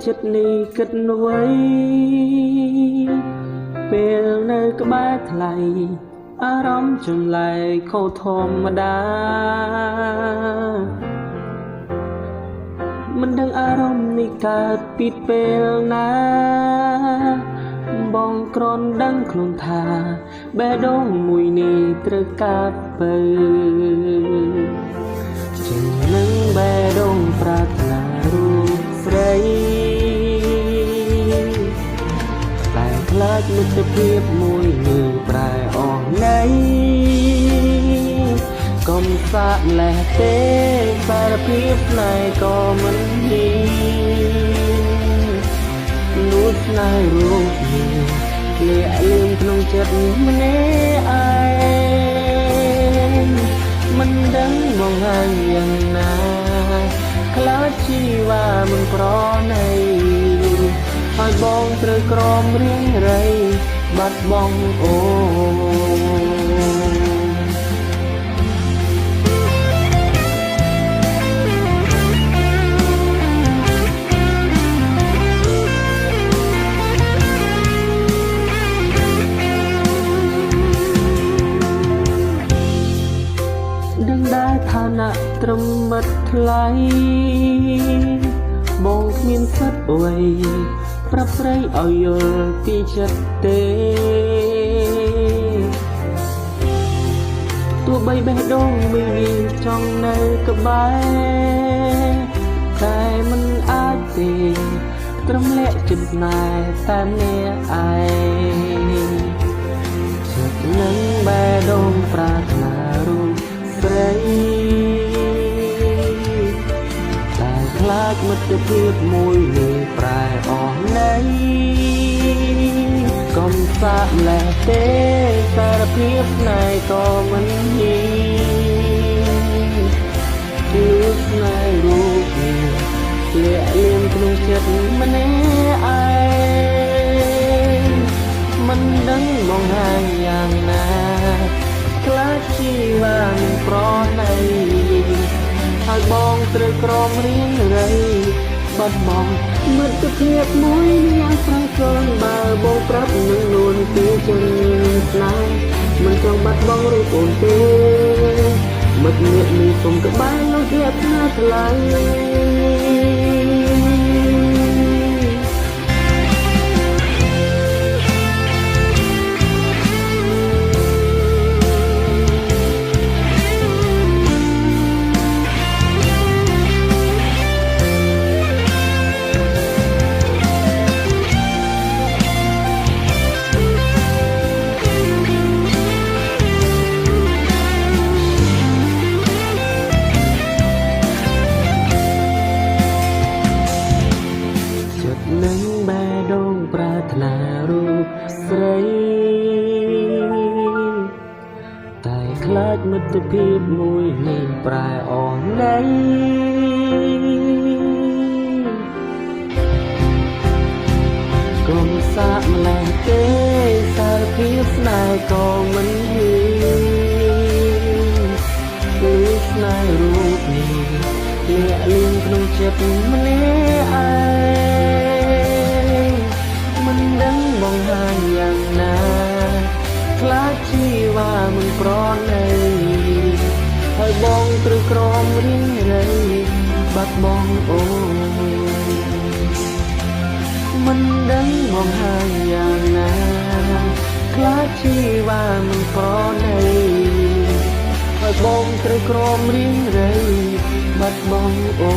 ចិត្តនេះគិតអ្វីពេលនៅក្បែរថ្លៃអារម្មណ៍ចម្លែកខុសធម្មតាមិនដឹងអារម្មណ៍នេះកើតពីពេលណាបងគ្រាន់ដឹងខ្លួនថាបេះដូងមួយនេះត្រូវកើតទៅជានឹងបេះដូងប្រាថ្នារូបស្រីតែខ្លាចមិត្តភាពមួយនេះប្រែអស់ណីកុំសាកលេះទេសារភាពស្នេហ៍ក៏មិនហ៊ាននួនស្នេហ៍រូបនេះលាក់លៀមក្នុងចិត្តម្នាក់ឯងមិនដឹងមកហើយយ៉ាងណាខ្លាចជីវ៉ាមិនប្រណីហើយបងត្រូវក្រំរៀងរៃបាត់បង់អូដឹងដែរឋានៈត្រឹមមិត្តថ្លៃបងគ្មានសិទ្ធអ្វីប្រាប់ស្រីឲ្យយល់ពីចិត្តទេទោះបីបេះដូងមានចង់នៅក្បែរតែមិនអាចទេត្រឹមលាក់ចិត្តស្នេហ៍តែម្នាក់ឯងចិត្តនឹងបេះដូងប្រាថ្នារូបស្រីតែខ្លាចមិត្តភាពមួយនេះប្រែអស់ណីកុំសាកលេះទេសារភាពស្នេហ៍ក៏មិនហ៊ានគឺស្នេហ៍រូបនេះលាក់លៀមក្នុងចិត្តម្នាក់ឯងមិនដឹងមកហើយយ៉ាងណាខ្លាចជីវ៉ាមិនប្រណីហើយបងត្រូវក្រំរៀងរៃបាត់បង់មិត្តភាពមួយនេះឲ្យស្រ័យកូនបើបងប្រាប់នឹងនួនពីchânស្នេហ៍មិនចង់បាត់បង់រូបអូនទេមិត្តនេះមានសុំក្បែរលោកជាថ្នាថ្លៃនឹងបេះដូងប្រាថ្នារូបស្រីតែខ្លាចមិត្តភាពមួយនេះប្រែអស់ណីកុំសាកម្លេះទេសារភាពស្នេហ៍ក៏មិនហ៊ានគឺស្នេហ៍រូបនេះលាក់លៀមក្នុងចិត្តម្នាក់ឯងមិនដឹងបងហើយយ៉ាងណាខ្លាចជីវ៉ាមិនប្រណីហើយបងត្រូវក្រំរៀងរៃបាត់បង់អូមិនដឹងបងហើយយ៉ាងណាខ្លាចជីវ៉ាមិនប្រណីហើយបងត្រូវក្រំរៀងរៃបាត់បង់អូ